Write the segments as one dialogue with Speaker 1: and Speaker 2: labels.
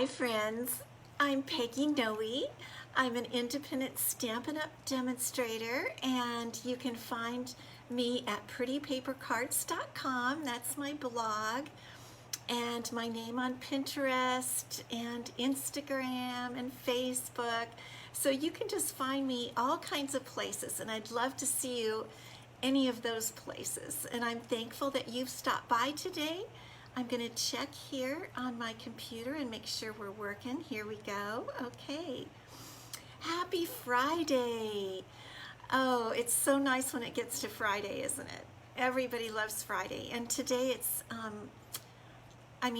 Speaker 1: Hi friends, I'm Peggy Noe. I'm an independent Stampin' Up demonstrator, and you can find me at prettypapercards.com. That's my blog, and my name on Pinterest and Instagram and Facebook. So you can just find me all kinds of places, and I'd love to see you any of those places. And I'm thankful that you've stopped by today. I'm going to check here on my computer and make sure we're working. Here we go. Okay. Happy Friday. Oh, it's so nice when it gets to Friday, isn't it? Everybody loves Friday. And today it's,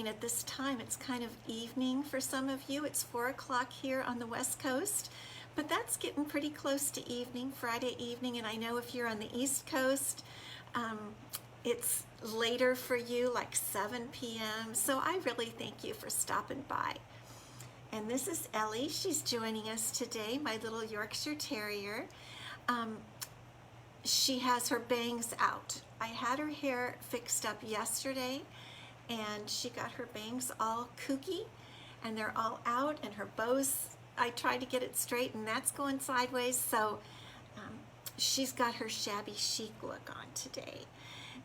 Speaker 1: at this time, it's kind of evening for some of you. It's 4 o'clock here on the West Coast, but that's getting pretty close to evening, Friday evening. And I know if you're on the East Coast, it's later for you, like 7 p.m. So I really thank you for stopping by. And this is Ellie. She's joining us today, my little Yorkshire Terrier. She has her bangs out. I had her hair fixed up yesterday, and she got her bangs all kooky, and they're all out, and her bows, I tried to get it straight, and that's going sideways. So she's got her shabby chic look on today.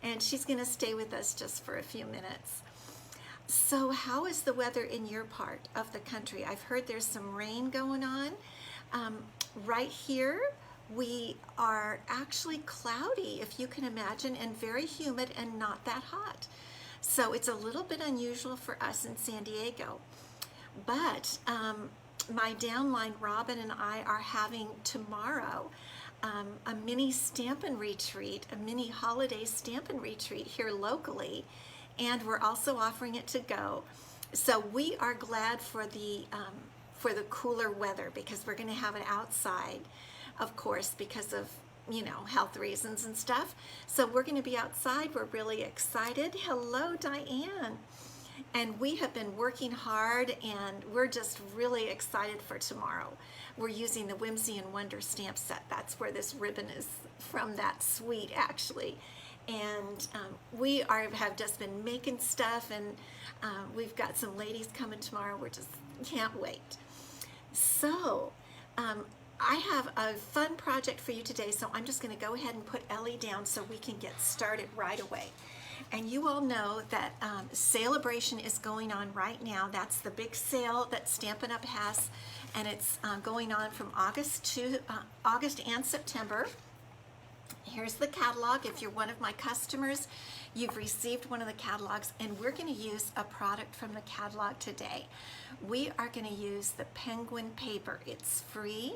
Speaker 1: And she's going to stay with us just for a few minutes. So how is the weather in your part of the country? I've heard there's some rain going on. Right here, we are actually cloudy, if you can imagine, and very humid and not that hot. So it's a little bit unusual for us in San Diego. But my downline, Robin, and I are having tomorrow a mini Stampin' retreat, a mini holiday Stampin' retreat here locally, and we're also offering it to go. So we are glad for the cooler weather, because we're going to have it outside, of course, because of, you know, health reasons and stuff. So we're going to be outside. We're really excited. Hello, Diane. And we have been working hard, and we're just really excited for tomorrow. We're using the Whimsy and Wonder stamp set. That's where this ribbon is from, that suite, actually. And we have just been making stuff, and we've got some ladies coming tomorrow. We just can't wait. So I have a fun project for you today, so I'm just going to go ahead and put Ellie down so we can get started right away. And you all know that Celebration is going on right now. That's the big sale that Stampin' Up has, and it's going on from August and September. Here's the catalog. If you're one of my customers, you've received one of the catalogs, and we're going to use a product from the catalog today. We are going to use the Penguin paper. It's free,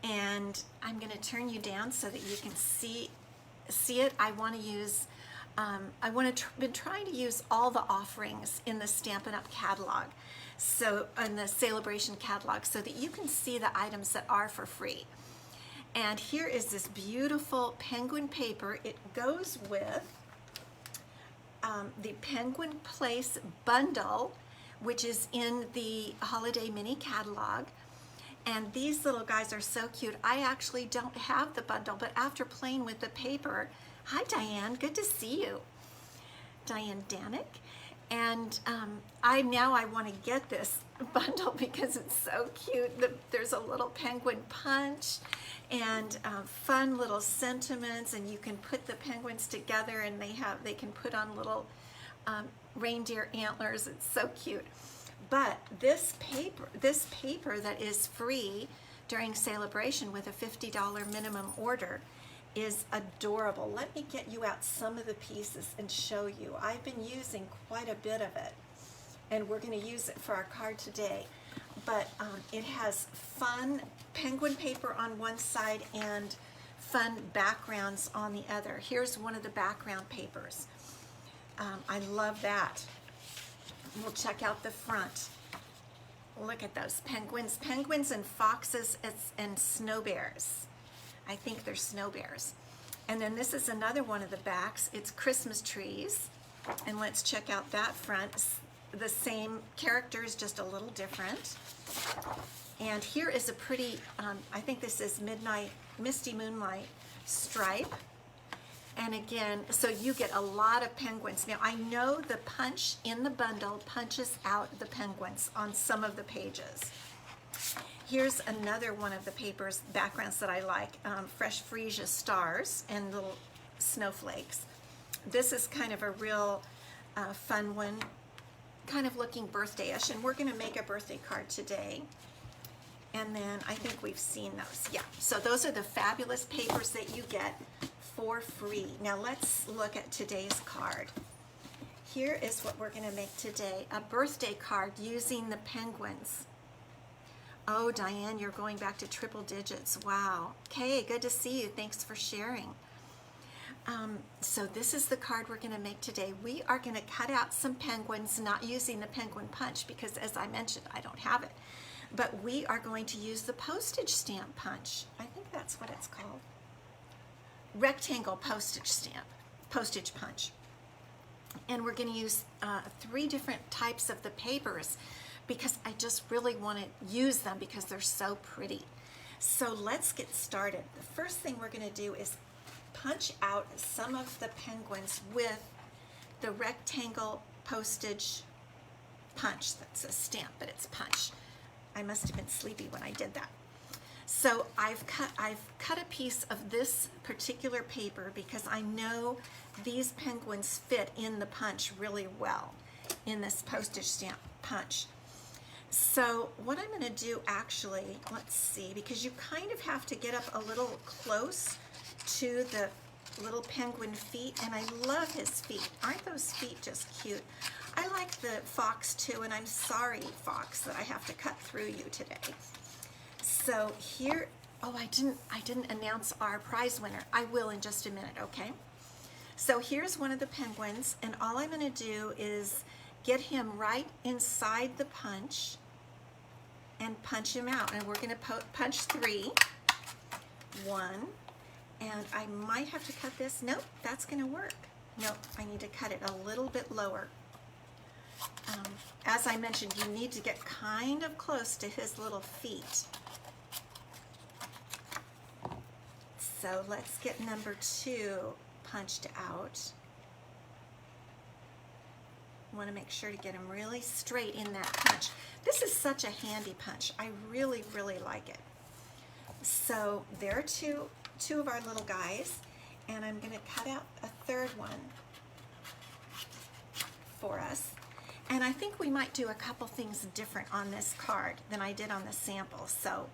Speaker 1: and I'm going to turn you down so that you can see it. I want to use been trying to use all the offerings in the Stampin' Up catalog, so in the Celebration catalog, so that you can see the items that are for free. And here is this beautiful Penguin paper. It goes with the Penguin Place bundle, which is in the Holiday Mini catalog. And these little guys are so cute. I actually don't have the bundle, but after playing with the paper, hi Diane, good to see you. Diane Danick. And I want to get this bundle because it's so cute. There's a little penguin punch and fun little sentiments, and you can put the penguins together, and they can put on little reindeer antlers. It's so cute. But this paper that is free during Celebration with a $50 minimum order is adorable. Let me get you out some of the pieces and show you. I've been using quite a bit of it, and we're going to use it for our card today. But it has fun penguin paper on one side and fun backgrounds on the other. Here's one of the background papers. I love that. We'll check out the front. Look at those penguins and foxes and snow bears. I think they're snow bears. And then this is another one of the backs. It's Christmas trees. And let's check out that front. The same characters, just a little different. And here is a pretty, I think this is Misty Moonlight stripe. And again, so you get a lot of penguins. Now I know the punch in the bundle punches out the penguins on some of the pages. Here's another one of the paper's backgrounds that I like, fresh freesia stars and little snowflakes. This is kind of a real fun one, kind of looking birthday-ish, and we're gonna make a birthday card today. And then I think we've seen those. Yeah, so those are the fabulous papers that you get for free. Now let's look at today's card. Here is what we're gonna make today, a birthday card using the penguins. Oh, Diane, you're going back to triple digits. Wow. Okay, good to see you. Thanks for sharing. So this is the card we're going to make today. We are going to cut out some penguins, not using the penguin punch because, as I mentioned, I don't have it. But we are going to use the postage stamp punch. I think that's what it's called. Rectangle postage stamp, postage punch. And we're going to use 3 different types of the papers because I just really want to use them because they're so pretty. So let's get started. The first thing we're going to do is punch out some of the penguins with the rectangle postage punch. That's a stamp, but it's punch. I must have been sleepy when I did that. So I've cut a piece of this particular paper because I know these penguins fit in the punch really well in this postage stamp punch. So what I'm going to do actually, let's see, because you kind of have to get up a little close to the little penguin feet, and I love his feet. Aren't those feet just cute? I like the fox too, and I'm sorry, fox, that I have to cut through you today. So here, oh, I didn't announce our prize winner. I will in just a minute, okay? So here's one of the penguins, and all I'm going to do is get him right inside the punch and punch him out. And we're going to punch 3. 1. And I might have to cut this. Nope, that's going to work. Nope, I need to cut it a little bit lower. As I mentioned, you need to get kind of close to his little feet. So let's get number 2 punched out. Want to make sure to get him really straight in that punch. This is such a handy punch. I really, really like it. So there are two of our little guys, and I'm going to cut out a 3rd one for us. And I think we might do a couple things different on this card than I did on the sample, so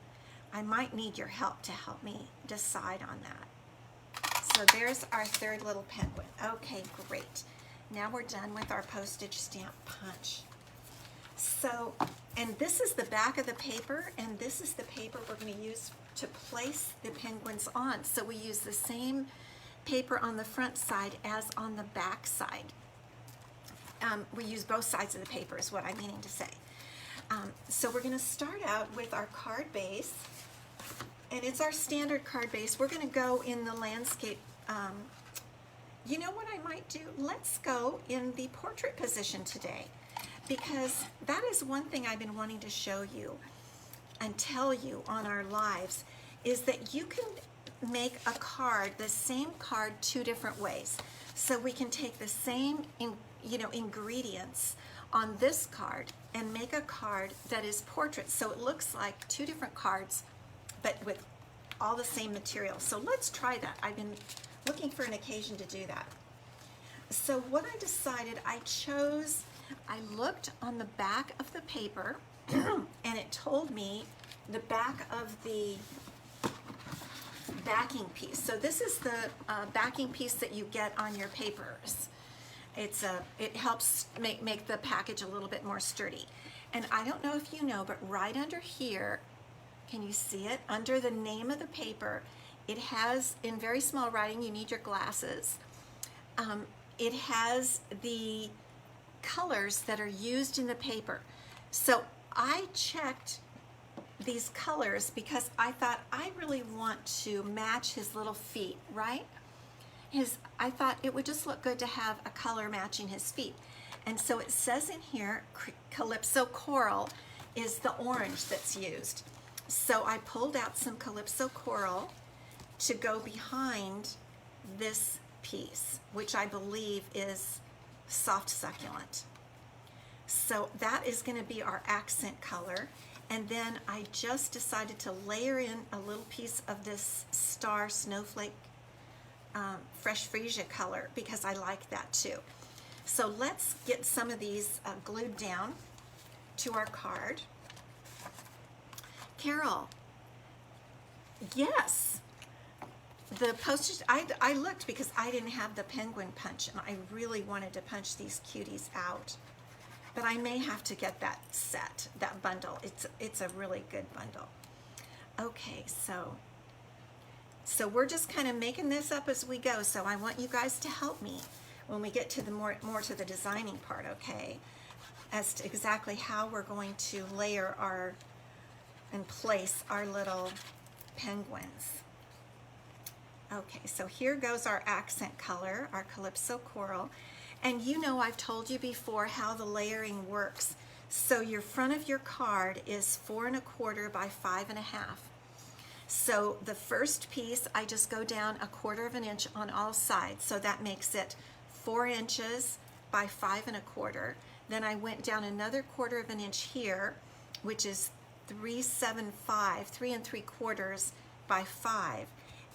Speaker 1: I might need your help to help me decide on that. So there's our 3rd little penguin. Okay, great. Now we're done with our postage stamp punch. So, and this is the back of the paper, and this is the paper we're going to use to place the penguins on. So we use the same paper on the front side as on the back side. We use both sides of the paper is what I'm meaning to say. So we're going to start out with our card base, and it's our standard card base. We're going to go in the landscape. You know what I might do? Let's go in the portrait position today, because that is one thing I've been wanting to show you and tell you on our lives, is that you can make a card, the same card, 2 different ways. So we can take the same ingredients on this card and make a card that is portrait. So it looks like 2 different cards, but with all the same material. So let's try that. I've been looking for an occasion to do that. So what I decided, I looked on the back of the paper and it told me the back of the backing piece. So this is the backing piece that you get on your papers. It helps make the package a little bit more sturdy. And I don't know if you know, but right under here, can you see it? Under the name of the paper, it has, in very small writing, you need your glasses, it has the colors that are used in the paper. So I checked these colors because I thought I really want to match his little feet, right? I thought it would just look good to have a color matching his feet. And so it says in here, Calypso Coral is the orange that's used. So I pulled out some Calypso Coral to go behind this piece, which I believe is Soft Succulent. So that is going to be our accent color. And then I just decided to layer in a little piece of this Star Snowflake Fresh Freesia color because I like that too. So let's get some of these glued down to our card. Carol, yes, the postage, I looked because I didn't have the penguin punch and I really wanted to punch these cuties out. But I may have to get that set, that bundle. It's a really good bundle. Okay, so we're just kind of making this up as we go. So I want you guys to help me when we get to the more to the designing part, okay? As to exactly how we're going to layer our and place our little penguins. Okay, so here goes our accent color, our Calypso Coral. And you know I've told you before how the layering works. So your front of your card is 4 1/4 by 5 1/2. So the first piece, I just go down 1/4 inch on all sides. So that makes it 4 inches by 5 1/4. Then I went down another 1/4 inch here, which is 3 3¾ by 5.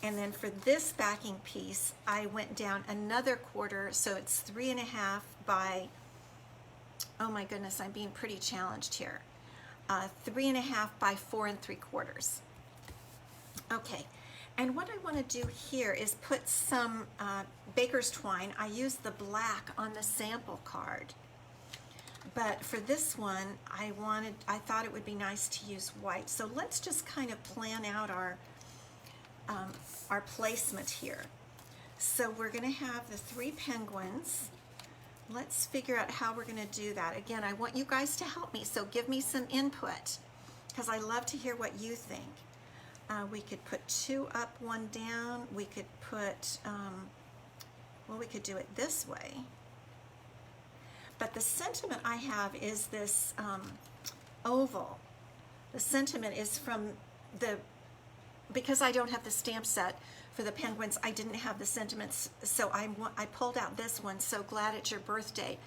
Speaker 1: And then for this backing piece, I went down another 1/4, so it's 3 1/2 by, oh my goodness, I'm being pretty challenged here. 3 1/2 by 4 3/4. Okay, and what I want to do here is put some baker's twine. I used the black on the sample card. But for this one, I thought it would be nice to use white. So let's just kind of plan out our placement here. So we're going to have the 3 penguins. Let's figure out how we're going to do that. Again, I want you guys to help me, so give me some input because I love to hear what you think. We could put 2 up, 1 down. We could put, well, we could do it this way. But the sentiment I have is this oval. The sentiment is from because I don't have the stamp set for the penguins, I didn't have the sentiments, so I pulled out this one, So Glad It's Your Birthday,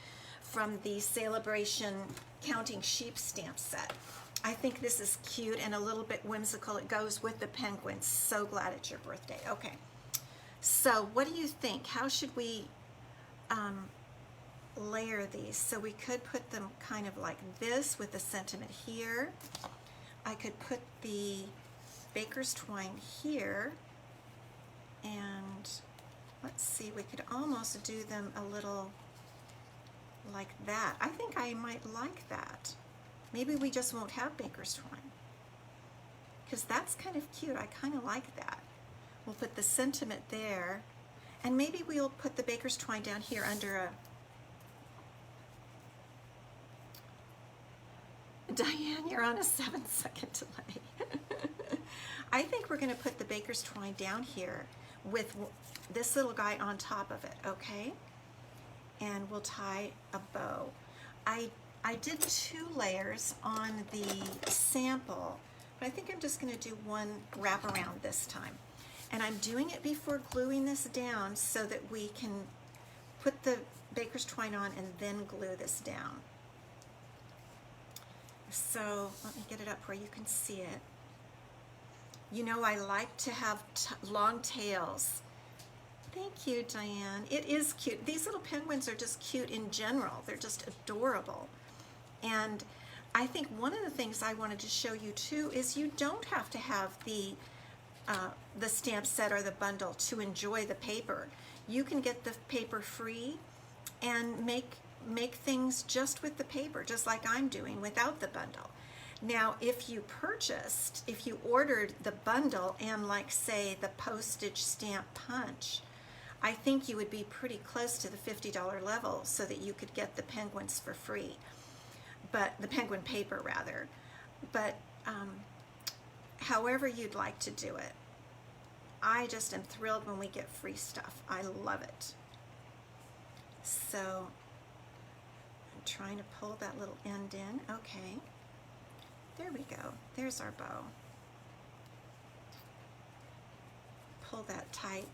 Speaker 1: from the Celebration Counting Sheep stamp set. I think this is cute and a little bit whimsical. It goes with the penguins. So glad it's your birthday. Okay, so what do you think? How should we layer these? So we could put them kind of like this with the sentiment here. I could put the baker's twine here, and let's see, we could almost do them a little like that. I think I might like that. Maybe we just won't have baker's twine because that's kind of cute. I kind of like that. We'll put the sentiment there, and maybe we'll put the baker's twine down here under a Diane, you're on a 7-second delay. I think we're going to put the baker's twine down here with this little guy on top of it, okay? And we'll tie a bow. I did 2 layers on the sample, but I think I'm just going to do 1 wraparound this time. And I'm doing it before gluing this down so that we can put the baker's twine on and then glue this down. So let me get it up where you can see it. You know, I like to have long tails. Thank you, Diane. It is cute. These little penguins are just cute in general. They're just adorable. And I think one of the things I wanted to show you too is you don't have to have the stamp set or the bundle to enjoy the paper. You can get the paper free and make things just with the paper, just like I'm doing without the bundle. Now, if you ordered the bundle and, like, say, the postage stamp punch, I think you would be pretty close to the $50 level so that you could get the penguins for free, but the penguin paper rather. But however you'd like to do it, I just am thrilled when we get free stuff. I love it. So I'm trying to pull that little end in. Okay. There we go. There's our bow. Pull that tight.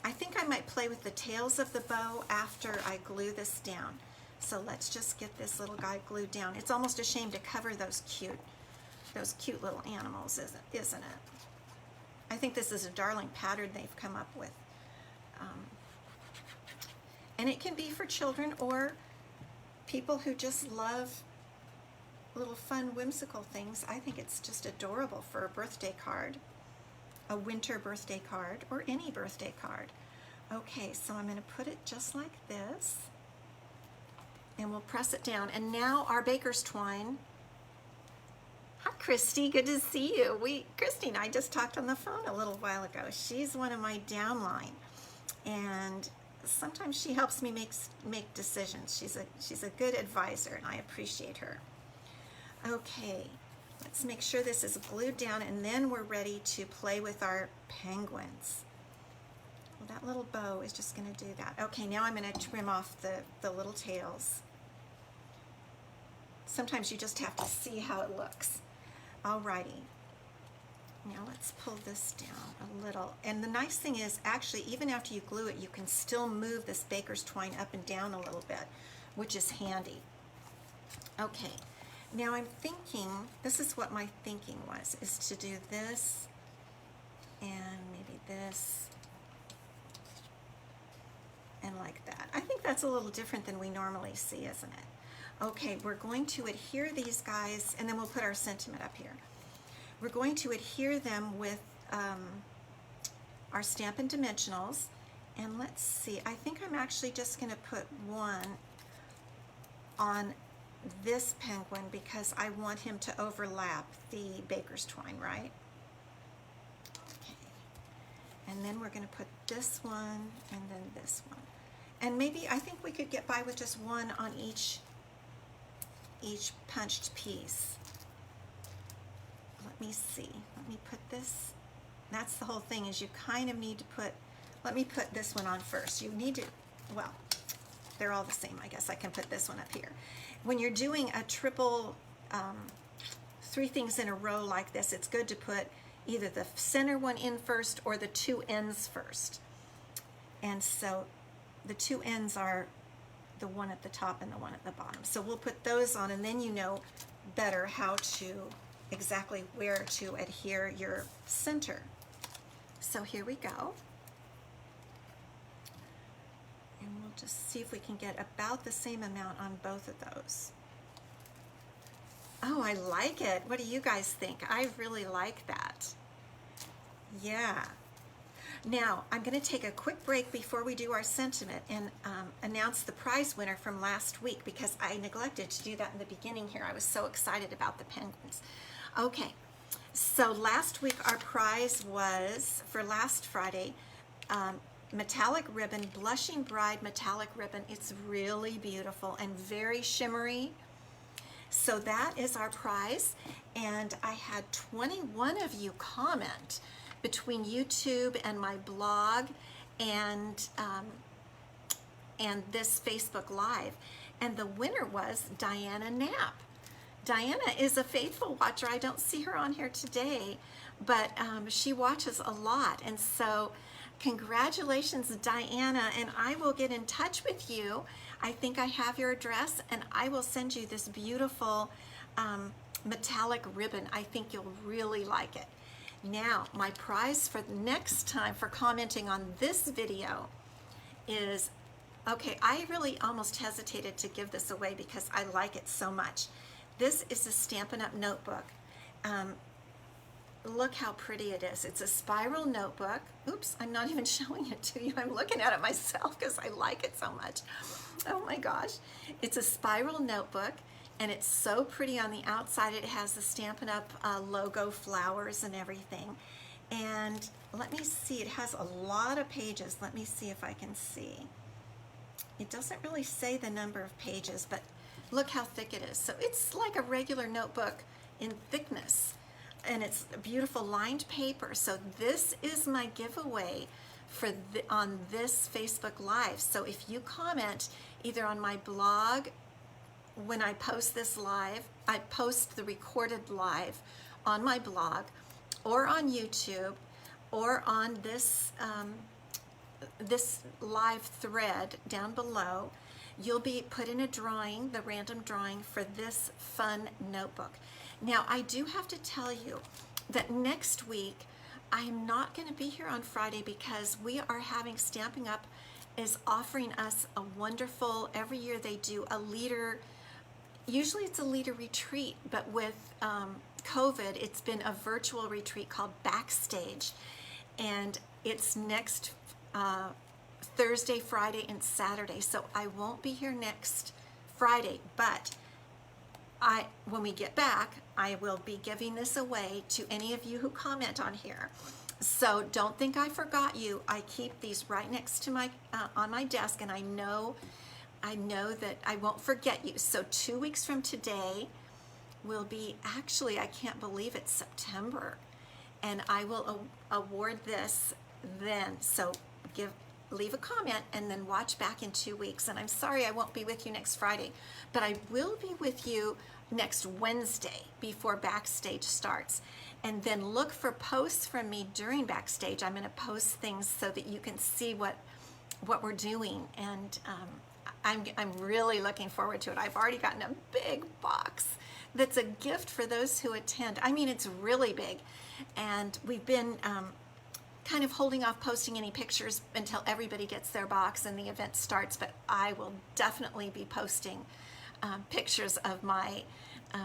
Speaker 1: I think I might play with the tails of the bow after I glue this down. So let's just get this little guy glued down. It's almost a shame to cover those cute little animals, isn't it? I think this is a darling pattern they've come up with. And it can be for children or people who just love little fun, whimsical things. I think it's just adorable for a birthday card, a winter birthday card, or any birthday card. Okay, so I'm going to put it just like this, and we'll press it down. And now our baker's twine. Hi, Christy. Good to see you. Christy and I just talked on the phone a little while ago. She's one of my downline, and sometimes she helps me make decisions. She's a good advisor, and I appreciate her. Okay, let's make sure this is glued down, and then we're ready to play with our penguins. Well, that little bow is just going to do that. Okay, now I'm going to trim off the little tails. Sometimes you just have to see how it looks. Alrighty. Now let's pull this down a little. And the nice thing is, actually, even after you glue it, you can still move this baker's twine up and down a little bit, which is handy. Okay, now I'm thinking, this is what my thinking was, is to do this and maybe this and like that. I think that's a little different than we normally see, isn't it? Okay, we're going to adhere these guys, and then we'll put our sentiment up here. We're going to adhere them with our Stampin' Dimensionals, and let's see, I think I'm actually just going to put one on this penguin because I want him to overlap the baker's twine, right? Okay. And then we're going to put this one and then this one. And maybe, I think we could get by with just one on each punched piece. Let me see. Let me put this. That's the whole thing, is you kind of need to put, let me put this one on first. You need to, well, they're all the same. I guess I can put this one up here. When you're doing a triple, 3 things in a row like this, it's good to put either the center one in first or the 2 ends first. And so the 2 ends are the one at the top and the one at the bottom. So we'll put those on, and then you know better how to, exactly where to adhere your center. So here we go. And we'll just see if we can get about the same amount on both of those. Oh, I like it. What do you guys think? I really like that. Yeah. Now, I'm going to take a quick break before we do our sentiment and announce the prize winner from last week, because I neglected to do that in the beginning here. I was so excited about the penguins. Okay, so last week our prize was, for last Friday, metallic ribbon, Blushing Bride metallic ribbon. It's really beautiful and very shimmery. So that is our prize, and I had 21 of you comment between YouTube and my blog and this Facebook Live, and the winner was Diana Knapp. Diana is a faithful watcher. I don't see her on here today, but she watches a lot, and so congratulations, Diana, and I will get in touch with you. I think I have your address, and I will send you this beautiful metallic ribbon. I think you'll really like it. Now, my prize for next time for commenting on this video is, okay, I really almost hesitated to give this away because I like it so much. This is a Stampin' Up Notebook. Look how pretty it is. It's a spiral notebook. Oops, I'm not even showing it to you. I'm looking at it myself because I like it so much. Oh my gosh. It's a spiral notebook, and it's so pretty on the outside. It has the Stampin' Up logo, flowers and everything. And let me see, it has a lot of pages. Let me see if I can see. It doesn't really say the number of pages, but look how thick it is. So it's like a regular notebook in thickness, and it's beautiful lined paper. So this is my giveaway for on this Facebook Live. So if you comment either on my blog, when I post this live, I post the recorded live on my blog, or on YouTube, or on this this live thread down below, you'll be put in a drawing, the random drawing for this fun notebook. Now, I do have to tell you that next week, I'm not going to be here on Friday because we are having Stampin' Up is offering us a wonderful, every year they do a leader, usually it's a leader retreat, but with COVID, it's been a virtual retreat called Backstage. And it's next Thursday, Friday, and Saturday. So I won't be here next Friday, but when we get back, I will be giving this away to any of you who comment on here. So don't think I forgot you. I keep these right next to my on my desk, and I know that I won't forget you. So 2 weeks from today will be, actually, I can't believe it's September, and I will award this then. So leave a comment and then watch back in 2 weeks. And I'm sorry I won't be with you next Friday, but I will be with you next Wednesday before Backstage starts. And then look for posts from me during Backstage. I'm going to post things so that you can see what we're doing. And I'm really looking forward to it. I've already gotten a big box that's a gift for those who attend. I mean, it's really big. And we've been kind of holding off posting any pictures until everybody gets their box and the event starts, but I will definitely be posting pictures of my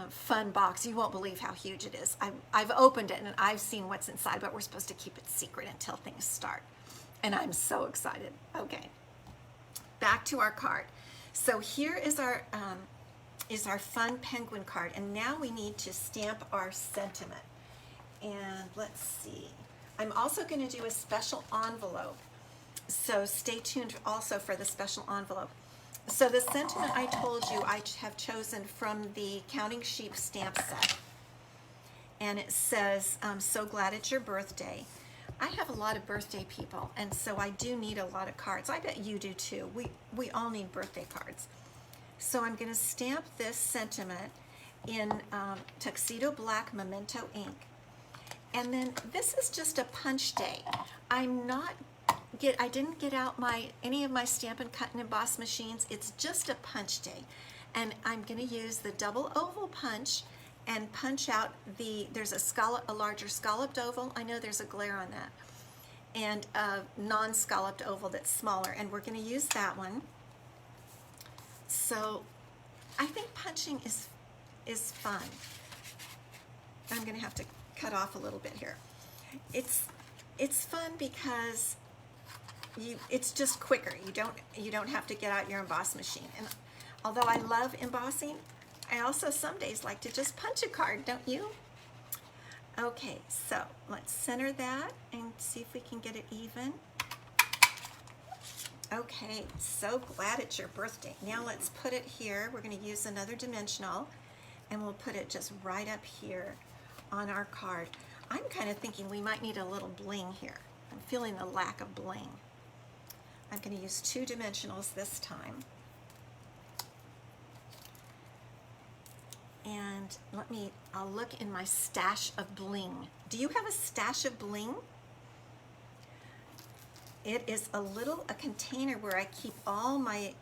Speaker 1: fun box. You won't believe how huge it is. I've opened it and I've seen what's inside, but we're supposed to keep it secret until things start. And I'm so excited. Okay, back to our card. So here is our fun penguin card, and now we need to stamp our sentiment. And let's see. I'm also going to do a special envelope, so stay tuned also for the special envelope. So the sentiment I told you I have chosen from the Counting Sheep stamp set, and it says, "I'm so glad it's your birthday." I have a lot of birthday people, and so I do need a lot of cards. I bet you do too. We all need birthday cards. So I'm going to stamp this sentiment in Tuxedo Black Memento ink. And then this is just a punch day. I didn't get out any of my Stampin' Cut and Emboss machines. It's just a punch day. And I'm going to use the double oval punch and punch out there's a larger scalloped oval. I know there's a glare on that. And a non-scalloped oval that's smaller. And we're going to use that one. So I think punching is fun. I'm going to have to cut off a little bit here. It's fun because it's just quicker. You don't have to get out your emboss machine. And although I love embossing, I also some days like to just punch a card, don't you? Okay, so let's center that and see if we can get it even. Okay, so glad it's your birthday. Now let's put it here. We're going to use another dimensional, and we'll put it just right up here on our card. I'm kind of thinking we might need a little bling here. I'm feeling the lack of bling. I'm going to use 2 dimensionals this time. And I'll look in my stash of bling. Do you have a stash of bling? It is a container where I keep all my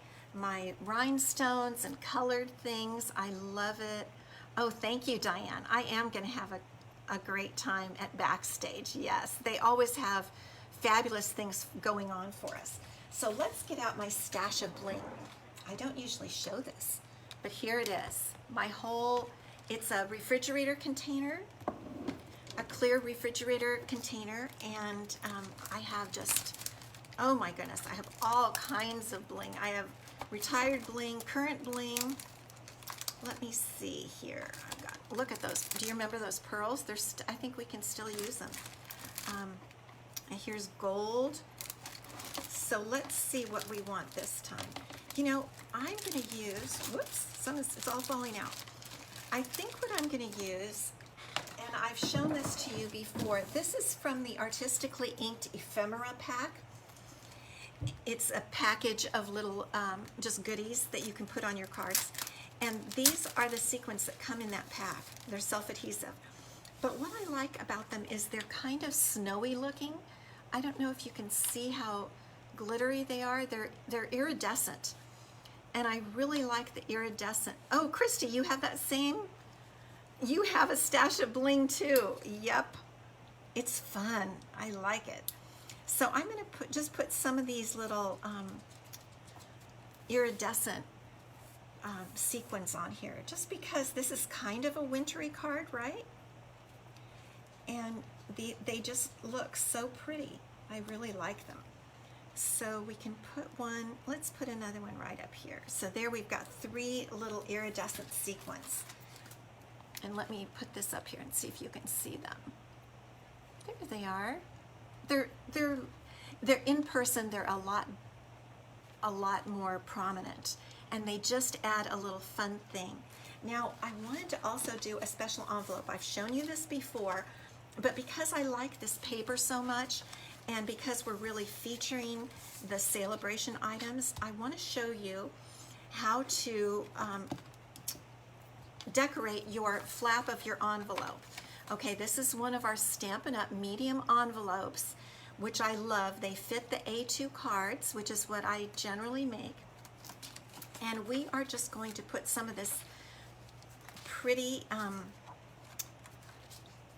Speaker 1: rhinestones and colored things. I love it. Oh, thank you, Diane. I am going to have a great time at Backstage. Yes, they always have fabulous things going on for us. So let's get out my stash of bling. I don't usually show this, but here it is. It's a refrigerator container, a clear refrigerator container, and I have oh my goodness, I have all kinds of bling. I have retired bling, current bling. Let me see here. Look at those. Do you remember those pearls? I think we can still use them. And here's gold. So let's see what we want this time. You know, I'm going to use, whoops, it's all falling out. I think what I'm going to use, and I've shown this to you before, this is from the Artistically Inked Ephemera pack. It's a package of little just goodies that you can put on your cards. And these are the sequins that come in that pack. They're self-adhesive. But what I like about them is they're kind of snowy looking. I don't know if you can see how glittery they are. They're iridescent. And I really like the iridescent. Oh, Christy, you have that same? You have a stash of bling too. Yep. It's fun. I like it. So I'm going to just put some of these little iridescent sequins on here, just because this is kind of a wintry card, right? And they just look so pretty. I really like them. So we can put one, let's put another one right up here. So there we've got 3 little iridescent sequins. And let me put this up here and see if you can see them. There they are. They're in person, they're a lot more prominent, and they just add a little fun thing. Now, I wanted to also do a special envelope. I've shown you this before, but because I like this paper so much, and because we're really featuring the celebration items, I want to show you how to decorate your flap of your envelope. Okay, this is one of our Stampin' Up medium envelopes, which I love. They fit the A2 cards, which is what I generally make. And we are just going to put some of this pretty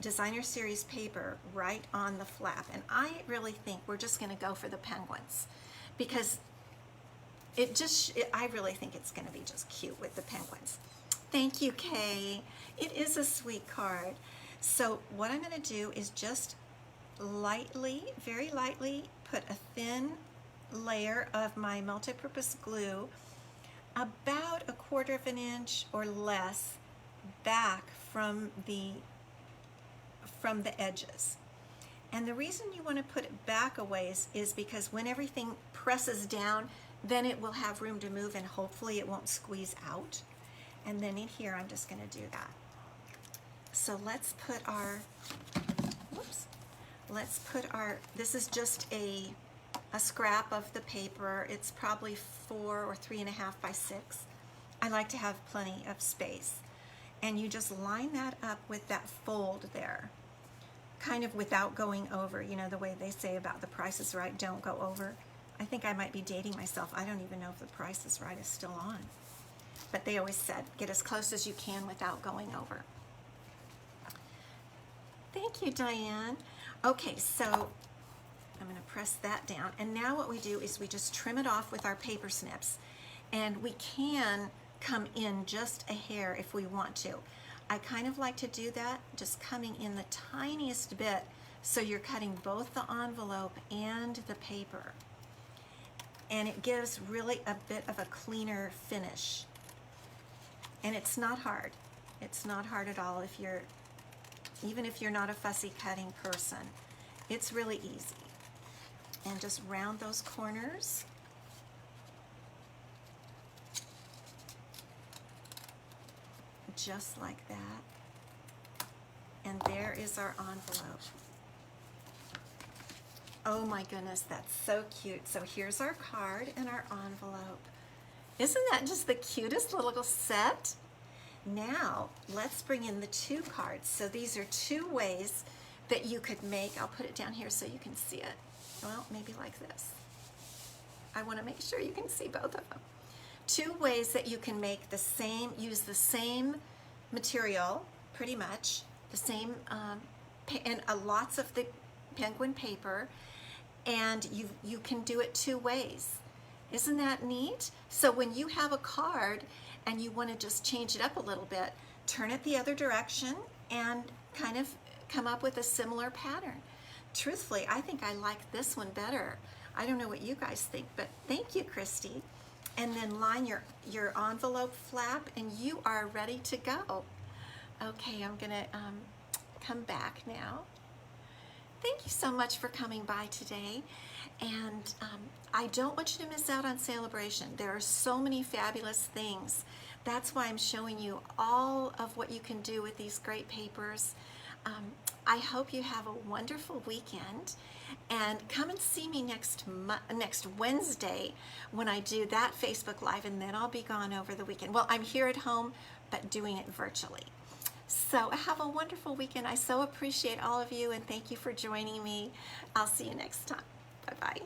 Speaker 1: designer series paper right on the flap. And I really think we're just going to go for the penguins, because I really think it's going to be just cute with the penguins. Thank you, Kay. It is a sweet card. So what I'm going to do is just lightly, very lightly, put a thin layer of my multi-purpose glue about 1/4 inch or less back from the edges. And the reason you want to put it back a ways is because when everything presses down, then it will have room to move, and hopefully it won't squeeze out. And then in here, I'm just going to do that. So let's put our, this is just a scrap of the paper. It's probably 4 or 3.5 by 6. I like to have plenty of space. And you just line that up with that fold there, kind of without going over. You know, the way they say about The Price is Right, don't go over. I think I might be dating myself. I don't even know if The Price is Right is still on. But they always said, get as close as you can without going over. Thank you, Diane. Okay, so I'm going to press that down. And now what we do is we just trim it off with our paper snips. And we can come in just a hair if we want to. I kind of like to do that, just coming in the tiniest bit, so you're cutting both the envelope and the paper. And it gives really a bit of a cleaner finish. And it's not hard. It's not hard at all even if you're not a fussy cutting person. It's really easy. And just round those corners. Just like that. And there is our envelope. Oh my goodness, that's so cute. So here's our card and our envelope. Isn't that just the cutest little set? Now, let's bring in the 2 cards. So these are 2 ways that you could make, I'll put it down here so you can see it. Well, maybe like this. I want to make sure you can see both of them. 2 ways that you can make the same, use the same material, pretty much, the same, and lots of the penguin paper, and you can do it 2 ways. Isn't that neat? So when you have a card and you want to just change it up a little bit, turn it the other direction and kind of come up with a similar pattern. Truthfully, I think I like this one better. I don't know what you guys think, but thank you, Christy. And then line your envelope flap, and you are ready to go. Okay, I'm gonna come back now. Thank you so much for coming by today. And I don't want you to miss out on Celebration. There are so many fabulous things. That's why I'm showing you all of what you can do with these great papers. I hope you have a wonderful weekend, and come and see me next Wednesday when I do that Facebook Live, and then I'll be gone over the weekend. Well, I'm here at home, but doing it virtually. So have a wonderful weekend. I so appreciate all of you, and thank you for joining me. I'll see you next time. Bye-bye.